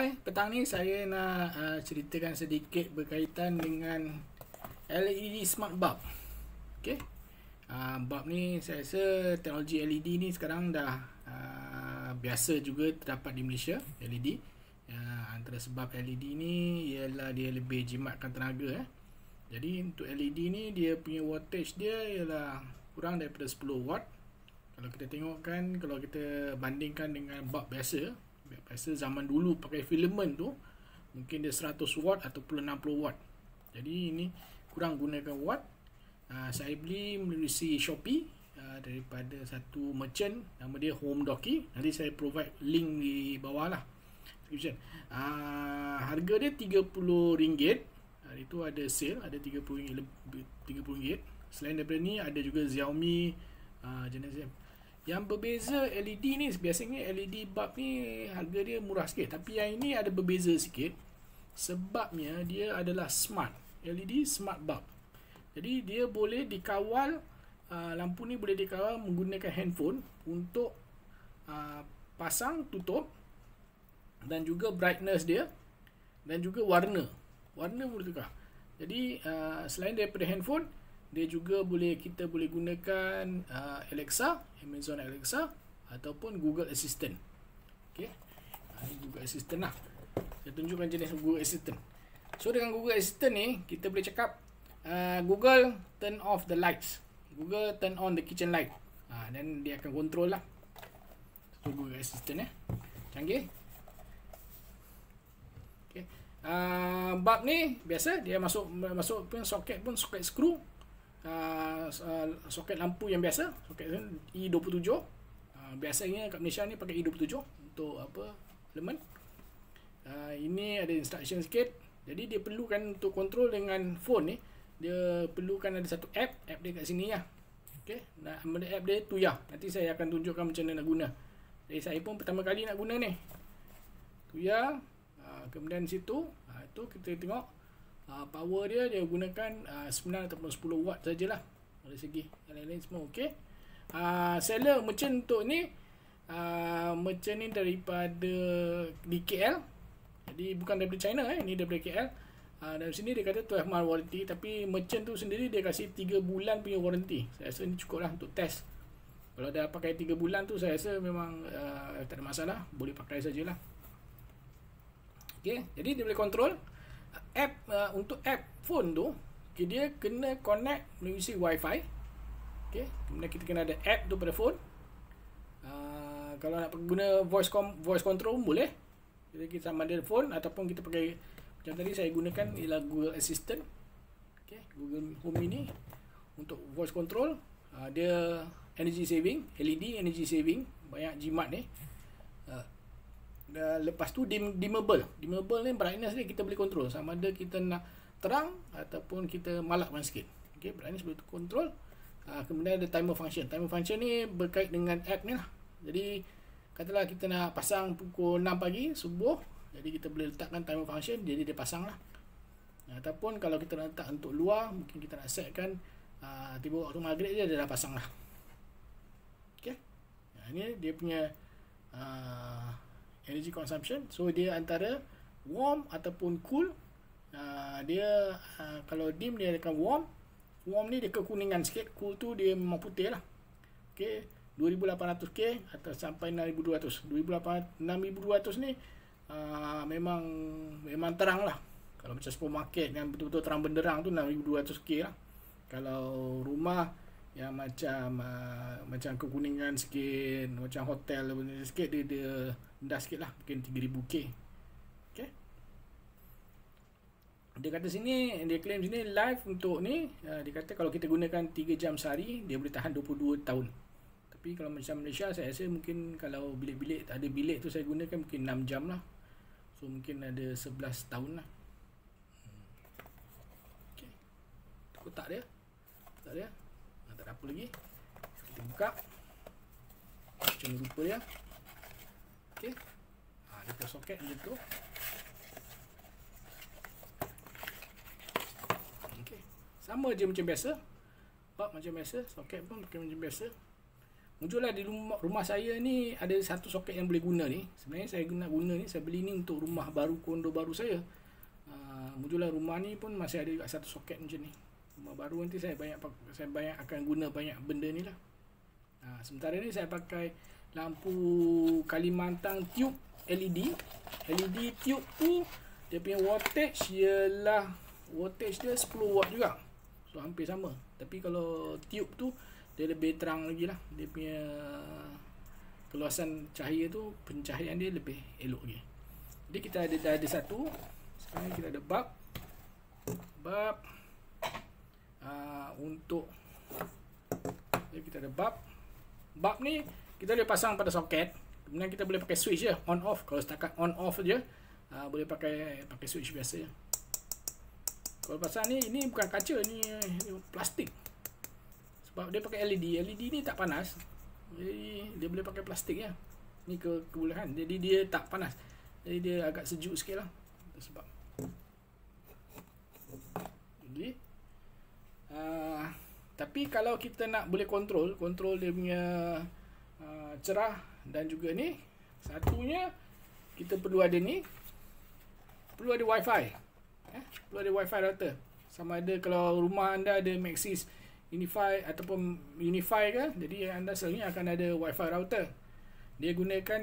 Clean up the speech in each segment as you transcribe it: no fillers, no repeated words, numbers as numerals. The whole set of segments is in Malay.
Hai, petang ni saya nak ceritakan sedikit berkaitan dengan LED Smart Bulb. Okay. Bulb ni saya rasa teknologi LED ni sekarang dah biasa juga terdapat di Malaysia, LED. Antara sebab LED ni ialah dia lebih jimatkan tenaga. Jadi untuk LED ni dia punya wattage dia ialah kurang daripada 10 watt. Kalau kita tengok kan, kalau kita bandingkan dengan bulb biasa zaman dulu pakai filament tu, mungkin dia 100 watt ataupun 60 watt. Jadi ini kurang gunakan watt. Saya beli melalui Shopee daripada satu merchant, nama dia Home Doki. Nanti saya provide link di bawah lah, description. Harga dia RM30. Hari tu ada sale, ada RM30. Selain daripada ni ada juga Xiaomi jenis yang berbeza. LED ni biasanya LED bulb ni harga dia murah sikit, tapi yang ini ada berbeza sikit sebabnya dia adalah smart LED smart bulb. Jadi dia boleh dikawal, lampu ni boleh dikawal menggunakan handphone untuk pasang tutup, dan juga brightness dia, dan juga warna boleh tukar. Jadi selain daripada handphone, dia juga kita boleh gunakan Alexa, Amazon Alexa, ataupun Google Assistant. Okey. Ini Google Assistant lah. Saya tunjukkan jenis Google Assistant. So dengan Google Assistant ni kita boleh cakap Google turn off the lights, Google turn on the kitchen light. Dan dia akan control lah. So Google Assistant canggih. Okey. Bulb ni biasa dia masuk pun soket screw. Soket lampu yang biasa, soket E27. Biasanya kat Malaysia ni pakai E27 untuk elemen. Ini ada instruction sikit. Jadi dia perlukan untuk control dengan phone ni, dia perlukan ada satu app dia kat sini lah. Okey, nama app dia Tuya. Nanti saya akan tunjukkan macam mana nak guna. Jadi saya pun pertama kali nak guna ni Tuya. Kemudian situ itu kita tengok power dia gunakan 9 ataupun 10 watt sajalah. Dari segi yang lain semua okey. Seller merchant untuk ni, merchant ni daripada di KL. Jadi bukan daripada China, ni daripada KL. Dan sini dia kata 12 month warranty, tapi merchant tu sendiri dia kasih 3 bulan punya warranty. Saya rasa ni cukup lah untuk test. Kalau dah pakai 3 bulan tu, saya rasa memang tak ada masalah, boleh pakai sajalah. Okey, jadi dia boleh control app. Untuk app phone tu, okay, dia kena connect melalui Wi-Fi. Okay, kemudian kita kena ada app tu pada phone. Kalau nak guna voice control boleh. Jadi kita sama ada phone, ataupun kita pakai macam tadi saya gunakan ialah Google Assistant. Okay, Google Home ini untuk voice control. Dia energy saving, LED energy saving, banyak jimat ni. Lepas tu dimmable ni brightness ni kita boleh control, sama ada kita nak terang ataupun kita malapkan sikit. Okey, brightness boleh control. Kemudian ada timer function ni berkait dengan app ni lah. Jadi katalah kita nak pasang pukul 6 pagi subuh, jadi kita boleh letakkan timer function, jadi dia pasang lah. Ataupun kalau kita nak letak untuk luar, mungkin kita nak setkan tiba waktu maghrib dia dah pasang lah. Okey, ini dia punya energy consumption. So dia antara warm ataupun cool. Dia kalau dim dia akan warm ni dia kekuningan sikit, cool tu dia memang putih lah. Okey, 2800K atau sampai 6200. 6200 ni memang terang lah. Kalau macam supermarket yang betul-betul terang benderang tu 6200K lah. Kalau rumah yang macam kekuningan sikit, macam hotel sikit, dia rendah sikit lah, mungkin 3000K. Okay. Dia kata sini, dia claim sini live untuk ni, dia kata kalau kita gunakan 3 jam sehari, dia boleh tahan 22 tahun. Tapi kalau macam Malaysia, saya rasa mungkin kalau bilik-bilik, ada bilik tu saya gunakan mungkin 6 jam lah. So mungkin ada 11 tahun lah. Okay. Kotak dia. Tak ada apa lagi. Kita buka macam rupa dia. Okey. Dia punya soket macam tu. Okey. Sama je macam biasa. Bulb macam biasa, soket pun macam biasa. muncullah di rumah saya ni ada satu soket yang boleh guna ni. Sebenarnya saya guna ni, saya beli ni untuk rumah baru, kondo baru saya. Muncullah rumah ni pun masih ada juga satu soket macam ni. Rumah baru nanti saya banyak akan guna banyak benda ni lah. Sementara ni saya pakai lampu Kalimantan tube LED. LED tube tu dia punya wattage ialah wattage dia 10 watt juga. So hampir sama. Tapi kalau tube tu dia lebih terang lagi lah. Dia punya keluasan cahaya tu, pencahayaan dia lebih elok lagi. Jadi kita ada satu. Sekarang kita ada bulb. Untuk kita ada bulb ni kita boleh pasang pada soket. Kemudian kita boleh pakai switch je, on off. Kalau setakat on off je, boleh pakai switch biasa je. Kalau pasang ni bukan kaca, ni plastik. Sebab dia pakai LED. LED ni tak panas. Jadi dia boleh pakai plastik je. Ni kebolehan. Jadi dia tak panas. Jadi dia agak sejuk sikit lah. Sebab jadi tapi kalau kita nak boleh kontrol dia punya cerah dan juga ni, satunya kita perlu ada ni, perlu ada wifi. Perlu ada wifi router. Sama ada kalau rumah anda ada Maxis Unify ataupun Unify ke, jadi anda selalunya akan ada wifi router. Dia gunakan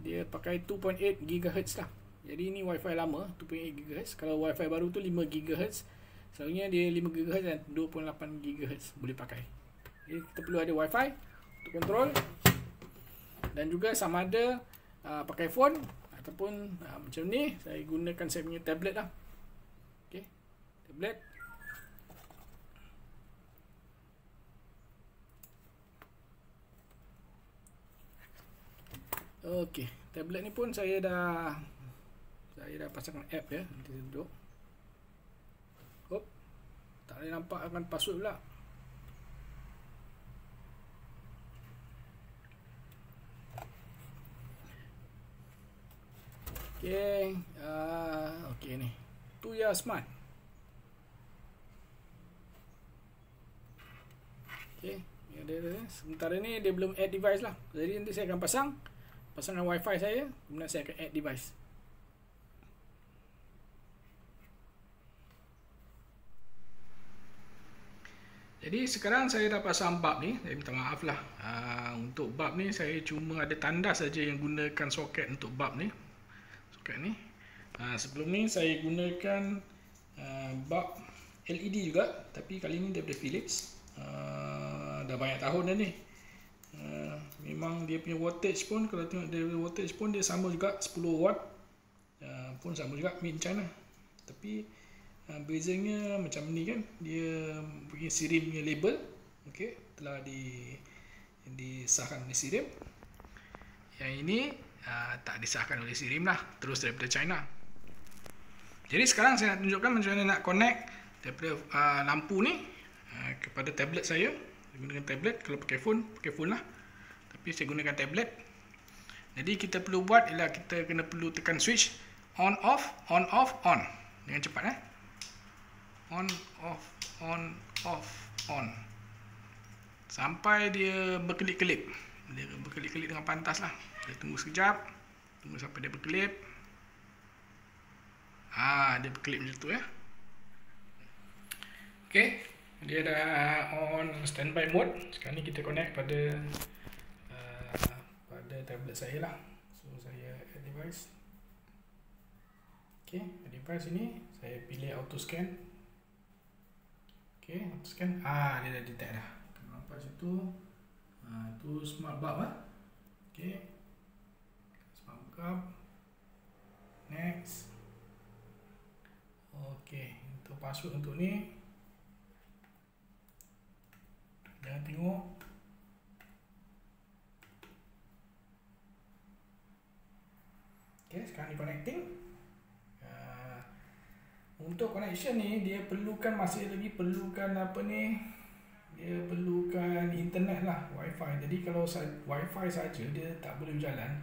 dia pakai 2.8 GHz lah. Jadi ini wifi lama 2.8 GHz. Kalau wifi baru tu 5 GHz. Selalunya dia 5 GHz dan 2.8 GHz boleh pakai. Jadi kita perlu ada wifi untuk kontrol. Dan juga sama ada pakai phone ataupun macam ni, saya gunakan saya punya tablet lah. Okey, tablet. Okey, tablet ni pun saya dah pasangkan app ya. Nanti saya duduk. Hop. Tak boleh nampak akan password pula. Okey, okey ni. Tuya Smart. Okey, ada. Sementara ni dia belum add device lah. Jadi nanti saya akan pasangkan wifi saya, kemudian saya akan add device. Jadi sekarang saya dah pasang bulb ni. Saya minta maaf lah. Untuk bulb ni saya cuma ada tandas saja yang gunakan soket untuk bulb ni. Soket ni. Sebelum ni saya gunakan bulb LED juga, tapi kali ni daripada Philips. Dah banyak tahun dah ni. Memang dia punya wattage pun, kalau tengok dia punya wattage pun dia sama juga 10 watt. Pun sama juga made in China. Tapi bezanya macam ni kan, dia punya SIRIM punya label, okey, telah disahkan oleh SIRIM. Yang ini tak disahkan oleh SIRIM lah, terus daripada China. Jadi sekarang saya nak tunjukkan macam mana nak connect daripada lampu ni kepada tablet saya. Saya gunakan tablet. Kalau pakai phone lah, tapi saya gunakan tablet. Jadi kita perlu buat ialah kita kena perlu tekan switch on off dengan cepat on off sampai dia berkelip-kelip. Dia berkelip-kelip dengan pantas lah. Kita tunggu sekejap, tunggu sampai dia berkelip. Dia berkelip macam tu ya. Okey, dia dah on standby mode. Sekarang ni kita connect pada tablet saya lah. So saya add device. Okey, device ini saya pilih auto scan. Okey, auto scan. Dia dah detect dah. Nampak situ. Tu smart bulb lah. Okey. Smart bulb. Next. Okey, untuk password untuk ni. Jangan tengok. Okey, sekarang ni connecting. Untuk connection ni dia masih lagi perlukan apa ni? Dia perlukan internet lah, wifi. Jadi kalau wifi saja dia tak boleh berjalan.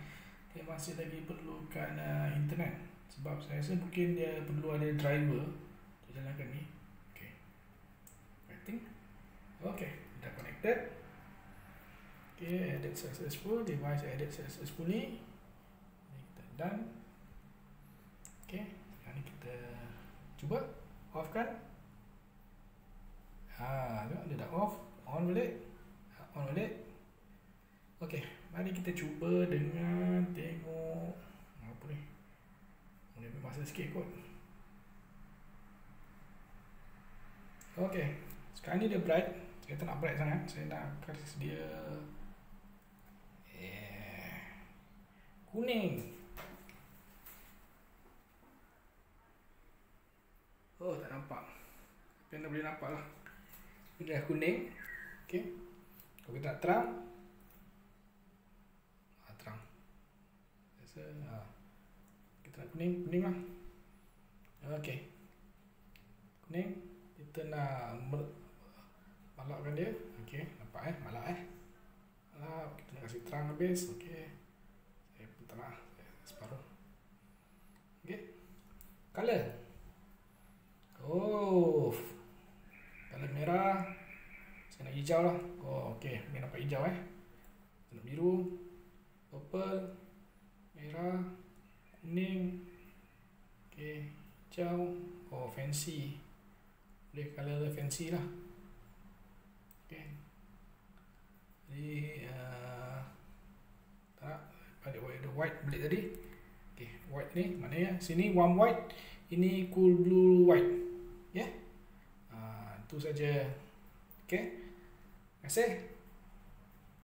Dia masih lagi perlukan internet. Sebab saya rasa mungkin dia perlu ada driver untuk jalankan ni. Okey. Connecting. Okey, dah connected. Okay, added successful, device added successfully. Ini kita done. Okay, sekarang ni kita cuba off kan. Tengok dia dah off, on balik. On balik. Okay, mari kita cuba dengan tengok apa ni. Boleh ambil masa sikit kot. Okay, sekarang ni dia bright. Saya tak nak bright sangat. Saya nak kasih dia kuning. Oh, tak nampak. Tapi anda boleh nampak lah. Ini dah kuning. Okay. Kalau kita nak terang, terang. Rasa, kita nak kuning, kuning lah. Okay. Kuning. Kita nak malapkan dia. Okay, nampak malap malap. Kita nak kasih terang habis. Okay. Saya pun tak nak, separuh. Okay. Color. Oh, color merah. Saya nak hijau lah. Oh, okay. Ni nampak hijau Saya nak biru, purple, merah, kuning. Okay, hijau. Oh, fancy. Boleh color fancy lah. Okay. Jadi tak ada white balik tadi. Okay, white ni maknanya sini warm white, ini cool blue white. Ya. Itu saja. Okay. Terima kasih.